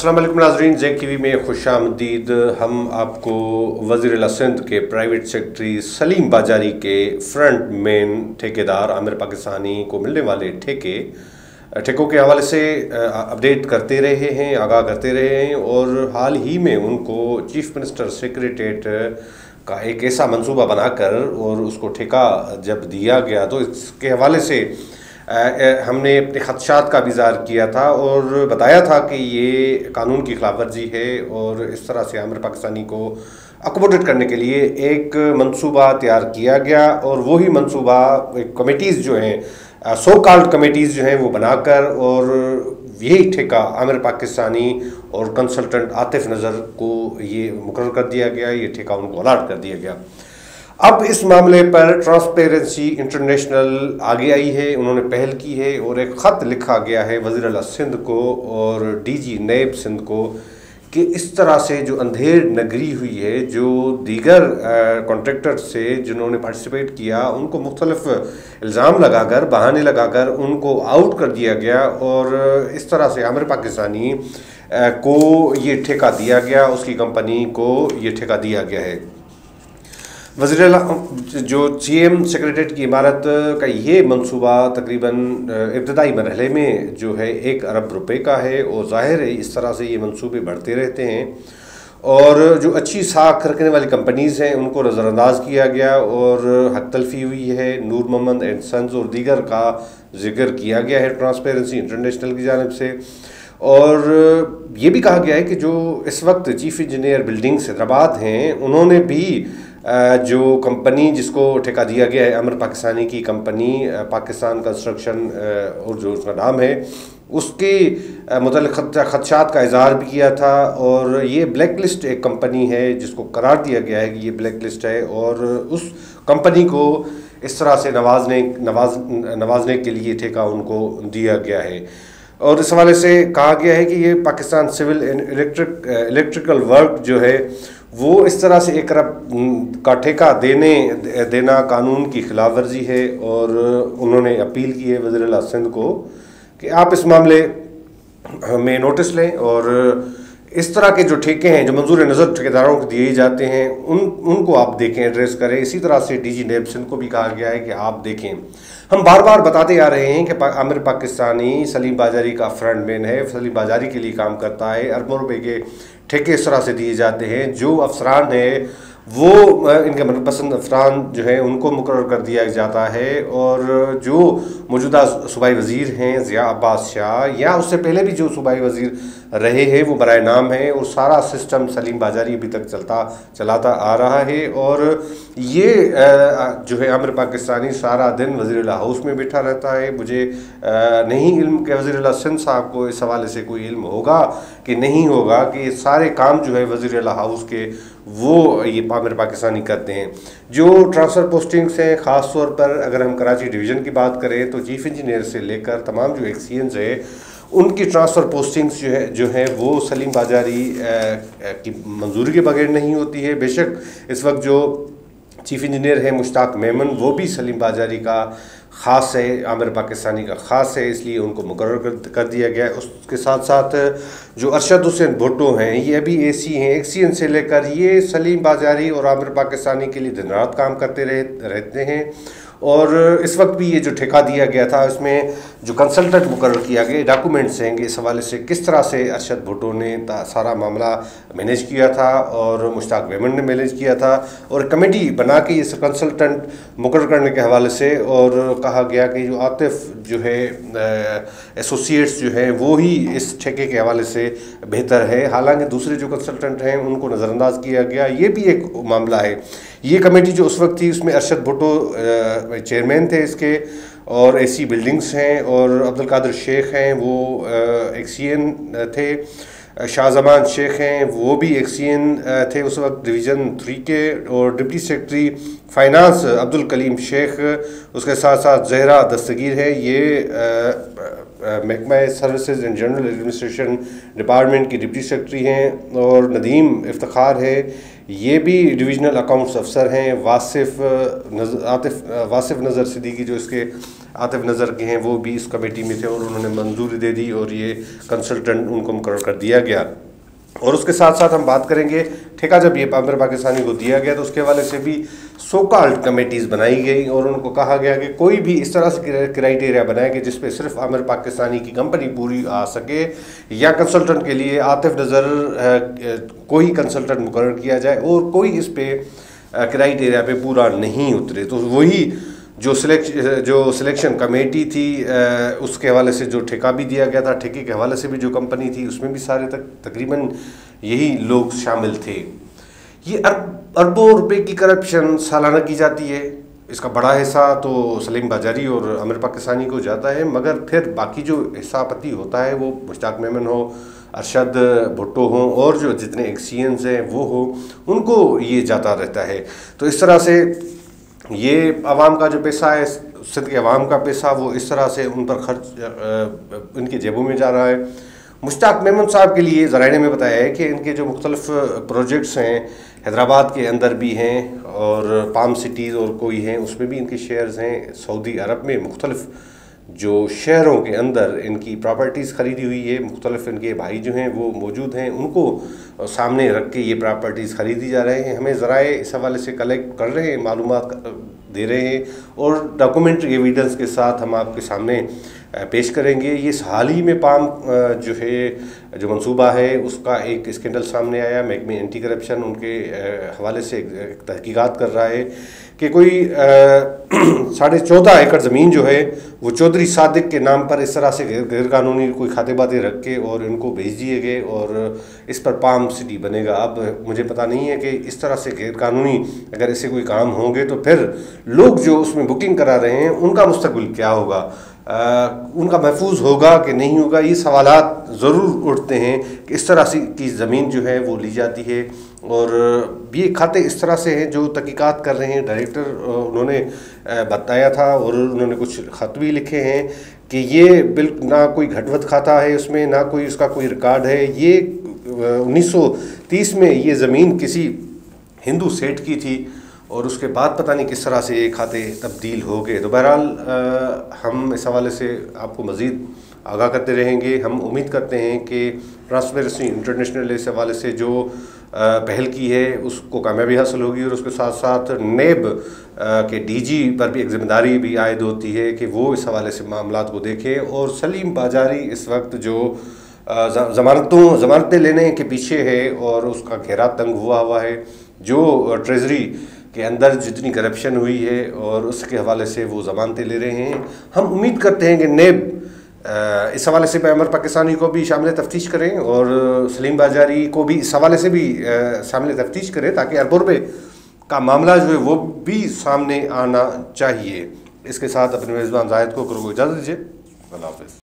अस्सलाम वालेकुम नाज़रीन, ज़ेक टीवी में खुशामदीद। हम आपको वज़ीर आला सिंध के प्राइवेट सेक्रेटरी सलीम बाजारी के फ्रंट मेन ठेकेदार आमिर पाकिस्तानी को मिलने वाले ठेकों के हवाले से अपडेट करते रहे हैं, आगाह करते रहे हैं। और हाल ही में उनको चीफ मिनिस्टर सेक्रेटेरिएट का एक ऐसा मंसूबा बनाकर और उसको ठेका जब दिया गया तो इसके हवाले से हमने अपने खदशात का भी इज़हार किया था और बताया था कि ये कानून की खिलाफ वर्जी है। और इस तरह से आमिर पाकिस्तानी को अकोमोडेट करने के लिए एक मंसूबा तैयार किया गया और वही मंसूबा कमेटीज़ जो हैं, सो कॉल्ड कमेटीज़ जो हैं, वो बनाकर और यही ठेका आमिर पाकिस्तानी और कंसल्टेंट आतिफ नज़र को ये मुकर्रर कर दिया गया, ये ठेका उनको अलाट कर दिया गया। अब इस मामले पर ट्रांसपेरेंसी इंटरनेशनल आगे आई है, उन्होंने पहल की है और एक ख़त लिखा गया है वज़ीर आला सिंध को और डीजी नैब सिंध को कि इस तरह से जो अंधेर नगरी हुई है, जो दीगर कॉन्ट्रैक्टर से जिन्होंने पार्टिसिपेट किया उनको मुख्तलिफ इल्ज़ाम लगाकर, बहाने लगाकर उनको आउट कर दिया गया और इस तरह से आमिर पाकिस्तानी को ये ठेका दिया गया, उसकी कंपनी को ये ठेका दिया गया है। वज़ीर आला जो CM सेक्रेटेरिएट की इमारत का ये मंसूबा तकरीबन इब्तदाई मरहले में जो है 1 अरब रुपए का है और ज़ाहिर है इस तरह से ये मंसूबे बढ़ते रहते हैं और जो अच्छी साख रखने वाली कंपनीज़ हैं उनको नज़रअंदाज किया गया और हक तलफी हुई है। नूर मोहम्मद एंड सन्स और दीगर का जिक्र किया गया है ट्रांसपेरेंसी इंटरनेशनल की जानिब से। और ये भी कहा गया है कि जो इस वक्त चीफ इंजीनियर बिल्डिंग्स हैदराबाद हैं, उन्होंने भी जो कंपनी जिसको ठेका दिया गया है आमिर पाकिस्तानी की कंपनी पाकिस्तान कंस्ट्रक्शन और जो उसका नाम है, उसके मुतल्लिक़ खदशात का इज़हार भी किया था। और ये ब्लैक लिस्ट एक कंपनी है जिसको करार दिया गया है कि ये ब्लैक लिस्ट है और उस कंपनी को इस तरह से नवाजने के लिए ठेका उनको दिया गया है। और इस हवाले से कहा गया है कि ये पाकिस्तान सिविल इलेक्ट्रिकल वर्क जो है वो इस तरह से 1 अरब का ठेका देना कानून की खिलाफ वर्जी है। और उन्होंने अपील की है वज़ीर आला सिंध को कि आप इस मामले में नोटिस लें और इस तरह के जो ठेके हैं जो मंजूर नज़र ठेकेदारों को दिए जाते हैं उनको आप देखें, एड्रेस करें। इसी तरह से डीजी नैब सिंध को भी कहा गया है कि आप देखें। हम बार बार बताते आ रहे हैं कि आमिर पाकिस्तानी सलीम बाजारी का फ्रंट मैन है, सलीम बाजारी के लिए काम करता है। अरबों रुपए के ठेके इस तरह से दिए जाते हैं, जो अफसरान है वो इनके मनपसंद अफसरान जो हैं उनको मुकर्रर कर दिया जाता है। और जो मौजूदा सूबाई वज़ीर हैं ज़िया अब्बास शाह या उससे पहले भी जो सूबाई वज़ीर रहे हैं वो बराए नाम है और सारा सिस्टम सलीम बाजारी अभी तक चलाता आ रहा है। और ये जो है आमिर पाकिस्तानी सारा दिन वज़ीर आला हाउस में बैठा रहता है। मुझे नहीं इल्म कि वज़ीर आला सिंध साहब को इस हवाले से कोई इल्म होगा कि नहीं होगा कि सारे काम जो है वज़ीर आला हाउस के वो ये आमिर पाकिस्तानी करते हैं। जो ट्रांसफ़र पोस्टिंग्स हैं, ख़ास तौर पर अगर हम कराची डिवीज़न की बात करें तो चीफ इंजीनियर से लेकर तमाम जो एक्सीएंस है उनकी ट्रांसफ़र पोस्टिंग्स जो है वो सलीम बाजारी की मंजूरी के बगैर नहीं होती है। बेशक इस वक्त जो चीफ इंजीनियर है मुश्ताक मेमन, वो भी सलीम बाजारी का ख़ास है, आमिर पाकिस्तानी का ख़ास है, इसलिए उनको मुकर्रर कर दिया गया है। उसके साथ साथ जो अरशद हुसैन भुट्टो हैं ये अभी AC हैं, एक्सीएन से लेकर ये सलीम बाजारी और आमिर पाकिस्तानी के लिए दिन रात काम करते रहते हैं। और इस वक्त भी ये जो ठेका दिया गया था उसमें जो कंसल्टेंट मुकर्रर किया गया डॉक्यूमेंट्स हैं इस हवाले से किस तरह से अरशद भुट्टो ने सारा मामला मैनेज किया था और मुश्ताक मेमन ने मैनेज किया था और कमेटी बना के इस कंसल्टेंट मुकर्रर करने के हवाले से। और कहा गया कि जो आतिफ जो है एसोसिएट्स जो है वो ही इस ठेके के हवाले से बेहतर है, हालांकि दूसरे जो कंसल्टेंट हैं उनको नज़रअंदाज किया गया। ये भी एक मामला है। ये कमेटी जो उस वक्त थी उसमें अरशद भुट्टो चेयरमैन थे इसके और AC बिल्डिंग्स हैं और अब्दुल कादिर शेख हैं वो एक्सीएन थे, शाहजमान शेख हैं वो भी एक्सीएन थे उस वक्त डिवीज़न 3 के। और deputy secretary finance Abdul Kaleem Shaikh, उसके साथ साथ जहरा दस्तगीर है, ये महकमा services and general administration department की डिप्टी सेक्रेटरी हैं, और नदीम इफ्तिखार है, ये भी डिविजनल अकाउंट्स अफसर हैं। वासिफ नज़र सिद्दीकी जो इसके आतिफ नज़र के हैं वो भी इस कमेटी में थे और उन्होंने मंजूरी दे दी और ये कंसल्टेंट उनको मुकर्रर कर दिया गया। और उसके साथ साथ हम बात करेंगे ठेका जब ये आमिर पाकिस्तानी को दिया गया तो उसके हवाले से भी सो कॉल्ड कमेटीज़ बनाई गई और उनको कहा गया कि कोई भी इस तरह से क्राइटेरिया बनाए कि जिस पे सिर्फ आमिर पाकिस्तानी की कंपनी पूरी आ सके, या कंसल्टेंट के लिए आतिफ नज़र कोई कंसल्टेंट मुकर्रर किया जाए और कोई इस पे क्राइटेरिया पे पूरा नहीं उतरे। तो वही जो सिलेक्शन कमेटी थी उसके हवाले से जो ठेका भी दिया गया था, ठेके के हवाले से भी जो कंपनी थी उसमें भी सारे तकरीबन यही लोग शामिल थे। ये अरबों रुपए की करप्शन सालाना की जाती है। इसका बड़ा हिस्सा तो सलीम बाजारी और आमिर पाकिस्तानी को जाता है, मगर फिर बाकी जो हिस्सापति होता है वो मुश्ताक मेमन हो, अरशद भुट्टो हो और जो जितने एक्सियंस हैं वो हो, उनको ये जाता रहता है। तो इस तरह से ये आवाम का जो पैसा है, सिंध के अवाम का पैसा, वो इस तरह से उन पर खर्च इनकी जेबों में जा रहा है। मुश्ताक मेमन साहब के लिए ज़राए में बताया है कि इनके जो मुख्तलिफ प्रोजेक्ट्स हैं हैदराबाद के अंदर भी हैं और पाम सिटीज़ और कोई हैं उसमें भी इनके शेयर्स हैं। सऊदी अरब में मुख्तलिफ जो शहरों के अंदर इनकी प्रॉपर्टीज़ ख़रीदी हुई है, मुख्तलिफ इनके भाई जो हैं वो मौजूद हैं, उनको सामने रख के ये प्रॉपर्टीज़ ख़रीदी जा रहे हैं। हमें ज़राए इस हवाले से कलेक्ट कर रहे हैं, मालूमात दे रहे हैं और डॉक्यूमेंट्री एविडेंस के साथ हम आपके सामने पेश करेंगे। ये हाल ही में पाम जो है जो मंसूबा है उसका एक स्कैंडल सामने आया। महकमा एंटी करप्शन उनके हवाले से एक तहकीकात कर रहा है कि कोई 14.5 एकड़ ज़मीन जो है वो चौधरी सादिक के नाम पर इस तरह से गैर कानूनी कोई खाते बाते रख के और इनको भेज दिए गए और इस पर पाम सिटी बनेगा। अब मुझे पता नहीं है कि इस तरह से गैर कानूनी अगर ऐसे कोई काम होंगे तो फिर लोग जो उसमें बुकिंग करा रहे हैं उनका मुस्तकबिल क्या होगा, उनका महफूज होगा कि नहीं होगा। ये सवालात ज़रूर उठते हैं कि इस तरह से की ज़मीन जो है वो ली जाती है और ये खाते इस तरह से हैं जो तहकीकात कर रहे हैं। डायरेक्टर उन्होंने बताया था और उन्होंने कुछ ख़त भी लिखे हैं कि ये बिल्कुल ना कोई घटवत खाता है उसमें, ना कोई उसका कोई रिकॉर्ड है। ये 1930 में ये ज़मीन किसी हिंदू सेठ की थी और उसके बाद पता नहीं किस तरह से ये खाते तब्दील हो गए। तो बहरहाल हम इस हवाले से आपको मज़ीद आगाह करते रहेंगे। हम उम्मीद करते हैं कि ट्रांसपेरेंसी इंटरनेशनल इस हवाले से जो पहल की है उसको कामयाबी हासिल होगी और उसके साथ साथ नेब के डीजी पर भी एक जिम्मेदारी भी आयद होती है कि वो इस हवाले से मामलात को देखें। और सलीम बाजारी इस वक्त जो ज़मानतें लेने के पीछे है और उसका घेरा तंग हुआ है, जो ट्रेजरी के अंदर जितनी करप्शन हुई है और उसके हवाले से वो ज़मानतें ले रहे हैं। हम उम्मीद करते हैं कि नेब इस हवाले से आमिर पाकिस्तानी को भी शामिल तफ्तीश करें और सलीम बाजारी को भी इस हवाले से भी शामिल तफ्तीश करें ताकि अरबों रुपए का मामला जो है वो भी सामने आना चाहिए। इसके साथ अपने मेज़बान जाहिद को करो इजाज़त दीजिए। अल्लाह हाफ़िज़।